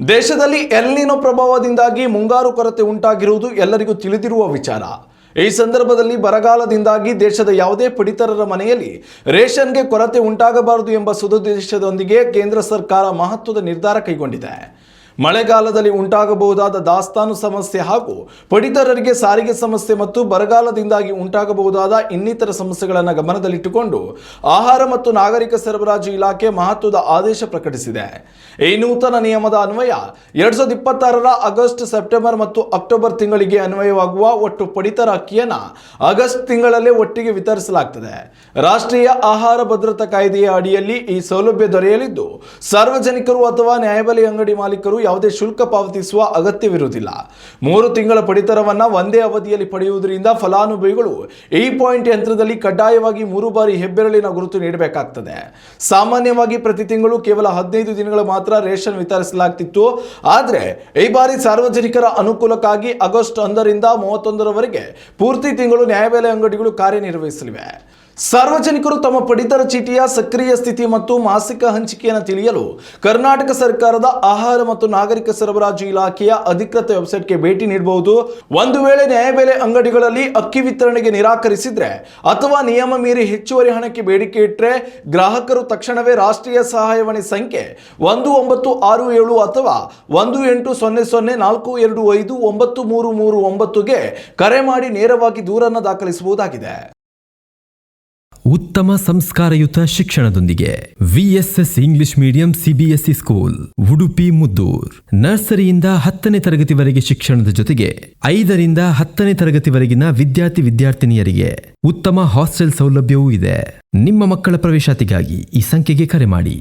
ದೇಶದಲ್ಲಿ ಎಲ್ ನಿನೋ ಪ್ರಭಾವದಿಂದಾಗಿ ಮುಂಗಾರು ಕೊರತೆ ಉಂಟಾಗಿರುವುದು ಎಲ್ಲರಿಗೂ ತಿಳಿದಿರುವ ವಿಚಾರ. ಈ ಸಂದರ್ಭದಲ್ಲಿ ಬರಗಾಲದಿಂದಾಗಿ ದೇಶದ ಯಾವುದೇ ಪಡಿತರರ ಮನೆಯಲ್ಲಿ ರೇಷನ್ಗೆ ಕೊರತೆ ಉಂಟಾಗಬಾರದು ಎಂಬ ಸದುದ್ದೇಶದೊಂದಿಗೆ ಕೇಂದ್ರ ಸರ್ಕಾರ ಮಹತ್ವದ ನಿರ್ಧಾರ ಕೈಗೊಂಡಿದೆ. ಮಳೆಗಾಲದಲ್ಲಿ ಉಂಟಾಗಬಹುದಾದ ದಾಸ್ತಾನು ಸಮಸ್ಯೆ ಹಾಗೂ ಪಡಿತರರಿಗೆ ಸಾರಿಗೆ ಸಮಸ್ಯೆ ಮತ್ತು ಬರಗಾಲದಿಂದಾಗಿ ಉಂಟಾಗಬಹುದಾದ ಇನ್ನಿತರ ಸಮಸ್ಯೆಗಳನ್ನು ಗಮನದಲ್ಲಿಟ್ಟುಕೊಂಡು ಆಹಾರ ಮತ್ತು ನಾಗರಿಕ ಸರಬರಾಜು ಇಲಾಖೆ ಮಹತ್ವದ ಆದೇಶ ಪ್ರಕಟಿಸಿದೆ. ಈ ನೂತನ ನಿಯಮದ ಅನ್ವಯ 2026ರ ಆಗಸ್ಟ್, ಸೆಪ್ಟೆಂಬರ್ ಮತ್ತು ಅಕ್ಟೋಬರ್ ತಿಂಗಳಿಗೆ ಅನ್ವಯವಾಗುವ ಒಟ್ಟು ಪಡಿತರ ಅಕ್ಕಿಯನ್ನು ಆಗಸ್ಟ್ ತಿಂಗಳಲ್ಲೇ ಒಟ್ಟಿಗೆ ವಿತರಿಸಲಾಗುತ್ತದೆ. ರಾಷ್ಟ್ರೀಯ ಆಹಾರ ಭದ್ರತಾ ಕಾಯ್ದೆಯ ಅಡಿಯಲ್ಲಿ ಈ ಸೌಲಭ್ಯ ದೊರೆಯಲಿದ್ದು, ಸಾರ್ವಜನಿಕರು ಅಥವಾ ನ್ಯಾಯಬೆಲೆ ಅಂಗಡಿ ಮಾಲೀಕರು ಯಾವುದೇ ಶುಲ್ಕ ಪಾವತಿಸುವ ಅಗತ್ಯವಿರುವುದಿಲ್ಲ. 3 ತಿಂಗಳ ಪಡಿತರವನ್ನು ಒಂದೇ ಅವಧಿಯಲ್ಲಿ ಪಡೆಯುವುದರಿಂದ ಫಲಾನುಭವಿಗಳು ಈ ಪಾಯಿಂಟ್ ಯಂತ್ರದಲ್ಲಿ ಕಡ್ಡಾಯವಾಗಿ 3 ಬಾರಿ ಹೆಬ್ಬೆರಳಿನ ಗುರುತು ನೀಡಬೇಕಾಗುತ್ತದೆ. ಸಾಮಾನ್ಯವಾಗಿ ಪ್ರತಿ ತಿಂಗಳು ಕೇವಲ 15 ದಿನಗಳು ಮಾತ್ರ ರೇಷನ್ ವಿತರಿಸಲಾಗುತ್ತಿತ್ತು. ಆದರೆ ಈ ಬಾರಿ ಸಾರ್ವಜನಿಕರ ಅನುಕೂಲಕ್ಕಾಗಿ ಆಗಸ್ಟ್ 1ರಿಂದ 31ರವರೆಗೆ ಪೂರ್ತಿ ತಿಂಗಳು ನ್ಯಾಯಬೆಲೆ ಅಂಗಡಿಗಳು ಕಾರ್ಯನಿರ್ವಹಿಸಲಿವೆ. ಸಾರ್ವಜನಿಕರು ತಮ್ಮ ಪಡಿತರ ಚೀಟಿಯ ಸಕ್ರಿಯ ಸ್ಥಿತಿ ಮತ್ತು ಮಾಸಿಕ ಹಂಚಿಕೆಯನ್ನು ತಿಳಿಯಲು ಕರ್ನಾಟಕ ಸರ್ಕಾರದ ಆಹಾರ ಮತ್ತು ನಾಗರಿಕ ಸರಬರಾಜು ಇಲಾಖೆಯ ಅಧಿಕೃತ ವೆಬ್ಸೈಟ್ಗೆ ಭೇಟಿ ನೀಡಬಹುದು. ಒಂದು ವೇಳೆ ನ್ಯಾಯಬೆಲೆ ಅಂಗಡಿಗಳಲ್ಲಿ ಅಕ್ಕಿ ವಿತರಣೆಗೆ ನಿರಾಕರಿಸಿದ್ರೆ ಅಥವಾ ನಿಯಮ ಮೀರಿ ಹೆಚ್ಚುವರಿ ಹಣಕ್ಕೆ ಬೇಡಿಕೆ ಇಟ್ಟರೆ ಗ್ರಾಹಕರು ತಕ್ಷಣವೇ ರಾಷ್ಟ್ರೀಯ ಸಹಾಯವಾಣಿ ಸಂಖ್ಯೆ 1967 ಅಥವಾ 180042593339ಗೆ ಕರೆ ಮಾಡಿ ನೇರವಾಗಿ ದೂರನ್ನು ದಾಖಲಿಸಬಹುದಾಗಿದೆ. ಉತ್ತಮ ಸಂಸ್ಕಾರಯುತ ಶಿಕ್ಷಣದೊಂದಿಗೆ VSS English medium CBSE school Udupi Muddur. ನರ್ಸರಿಯಿಂದ 10ನೇ ತರಗತಿವರೆಗೆ ಶಿಕ್ಷಣದ ಜೊತೆಗೆ 5ರಿಂದ 10ನೇ ತರಗತಿವರೆಗಿನ ವಿದ್ಯಾರ್ಥಿನಿಯರಿಗೆ ಉತ್ತಮ ಹಾಸ್ಟೆಲ್ ಸೌಲಭ್ಯವೂ ಇದೆ. ನಿಮ್ಮ ಮಕ್ಕಳ ಪ್ರವೇಶಾತಿಗಾಗಿ ಈ ಸಂಖ್ಯೆಗೆ ಕರೆ ಮಾಡಿ.